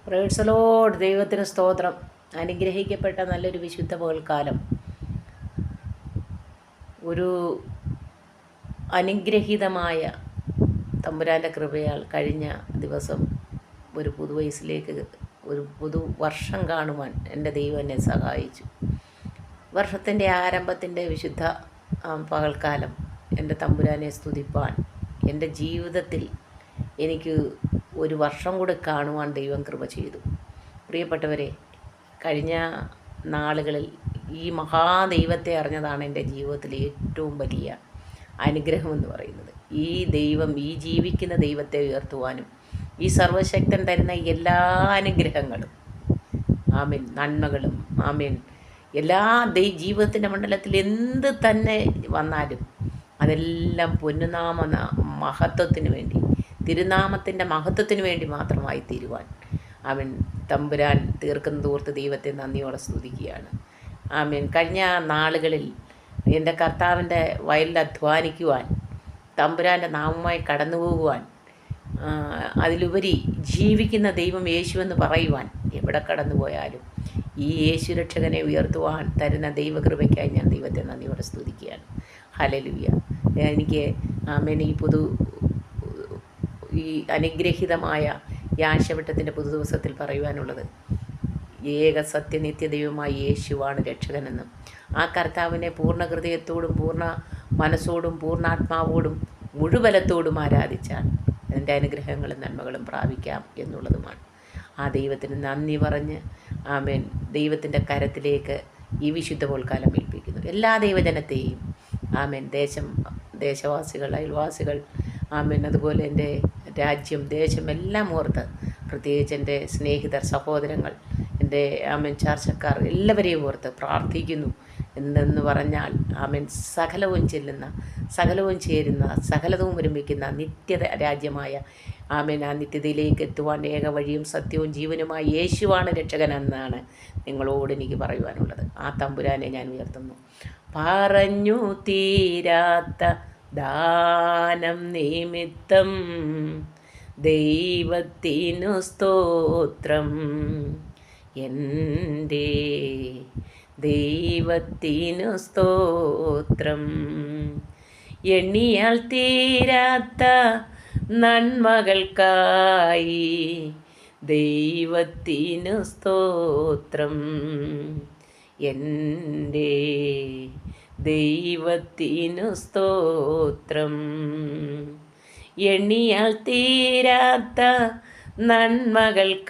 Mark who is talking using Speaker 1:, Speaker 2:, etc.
Speaker 1: Praise the Lord. ദൈവത്തിന് സ്തോത്രം. അനുഗ്രഹിക്കപ്പെട്ട നല്ലൊരു വിശുദ്ധ പകൽക്കാലം. ഒരു അനുഗ്രഹീതമായ തമ്പുരാൻ്റെ കൃപയാൽ കഴിഞ്ഞ ദിവസം ഒരു പുതുവയസ്സിലേക്ക് ഒരു പുതുവർഷം കാണുവാൻ എൻ്റെ ദൈവം എന്നെ സഹായിച്ചു. വർഷത്തിൻ്റെ ആരംഭത്തിൻ്റെ വിശുദ്ധ പകൽക്കാലം എൻ്റെ തമ്പുരാനെ സ്തുതിപ്പാൻ എൻ്റെ ജീവിതത്തിൽ എനിക്ക് ഒരു വർഷം കൂടെ കാണുവാൻ ദൈവം കൃപ ചെയ്തു. പ്രിയപ്പെട്ടവരെ, കഴിഞ്ഞ നാളുകളിൽ ഈ മഹാദൈവത്തെ അറിഞ്ഞതാണ് എൻ്റെ ജീവിതത്തിലെ ഏറ്റവും വലിയ അനുഗ്രഹമെന്ന് പറയുന്നത്. ഈ ദൈവം, ഈ ജീവിക്കുന്ന ദൈവത്തെ ഉയർത്തുവാനും ഈ സർവശക്തൻ തരുന്ന എല്ലാ അനുഗ്രഹങ്ങളും, ആമേൻ, നന്മകളും, ആമേൻ, എല്ലാ ജീവിതത്തിൻ്റെ മണ്ഡലത്തിൽ എന്ത് തന്നെ വന്നാലും അതെല്ലാം പൊന്നുനാമ മഹത്വത്തിന് വേണ്ടി, തിരുനാമത്തിൻ്റെ മഹത്വത്തിന് വേണ്ടി മാത്രമായി തീരുവാൻ അവൻ തമ്പുരാൻ തീർക്കുന്ന തോർത്ത് ദൈവത്തെ നന്ദിയോടെ സ്തുതിക്കുകയാണ്. ആമേൻ. കഴിഞ്ഞ നാളുകളിൽ എൻ്റെ കർത്താവിൻ്റെ വയലിൽ അധ്വാനിക്കുവാൻ, തമ്പുരാൻ്റെ നാമമായി കടന്നു പോകുവാൻ, അതിലുപരി ജീവിക്കുന്ന ദൈവം യേശുവെന്ന് പറയുവാൻ എവിടെ കടന്നു പോയാലും ഈ യേശു രക്ഷകനെ ഉയർത്തുവാൻ തരുന്ന ദൈവകൃപയ്ക്കായി ഞാൻ ദൈവത്തെ നന്ദിയോടെ സ്തുതിക്കുകയാണ്. ഹല്ലേലൂയ. എനിക്ക് ആമേൻ ഈ അനുഗ്രഹീതമായ ഈ ആഴ്ചവട്ടത്തിൻ്റെ പുതുദിവസത്തിൽ പറയുവാനുള്ളത്, ഏക സത്യനിത്യദൈവമായ യേശുവാണ് രക്ഷകനെന്നും ആ കർത്താവിനെ പൂർണ്ണ ഹൃദയത്തോടും പൂർണ്ണ മനസ്സോടും പൂർണ്ണാത്മാവോടും മുഴുവലത്തോടും ആരാധിച്ചാൽ അതിൻ്റെ അനുഗ്രഹങ്ങളും നന്മകളും പ്രാപിക്കാം എന്നുള്ളതുമാണ്. ആ ദൈവത്തിന് നന്ദി പറഞ്ഞ് ആമേൻ ദൈവത്തിൻ്റെ കരത്തിലേക്ക് ഈ വിശുദ്ധ പോൽക്കാലം ഏൽപ്പിക്കുന്നു. എല്ലാ ദൈവജനത്തെയും, ആമേൻ, ദേശവാസികൾ, അയൽവാസികൾ, ആമേൻ, അതുപോലെ എൻ്റെ രാജ്യം, ദേശം എല്ലാം ഓർത്ത്, പ്രത്യേകിച്ച് എൻ്റെ സ്നേഹിതർ, സഹോദരങ്ങൾ, എൻ്റെ ആമേൻ ചാർച്ചക്കാർ എല്ലാവരെയും ഓർത്ത് പ്രാർത്ഥിക്കുന്നു. എന്തെന്ന് പറഞ്ഞാൽ ആമേൻ സകലവും ചെല്ലുന്ന, സകലവും ചേരുന്ന, സകലവും ഒരുമിക്കുന്ന നിത്യത രാജ്യമായ ആമേൻ ആ നിത്യതയിലേക്ക് എത്തുവാൻ ഏക വഴിയും സത്യവും ജീവനുമായ യേശുവാണ് രക്ഷകനെന്നാണ് നിങ്ങളോട് എനിക്ക് പറയുവാനുള്ളത്. ആ തമ്പുരാനെ ഞാൻ ഉയർത്തുന്നു. പറഞ്ഞു തീരാത്ത ദാനം നിമിത്തം ദൈവത്തിനു സ്തോത്രം, എൻ്റെ ദൈവത്തിനു സ്തോത്രം. എണ്ണിയാൽ തീരാത്ത നന്മകൾക്കായി ദൈവത്തിനു സ്തോത്രം, എൻ്റെ ദൈവത്തിനു സ്തോത്രം. എണ്ണിയാൽ തീരാത്ത നന്മകൾക്കായി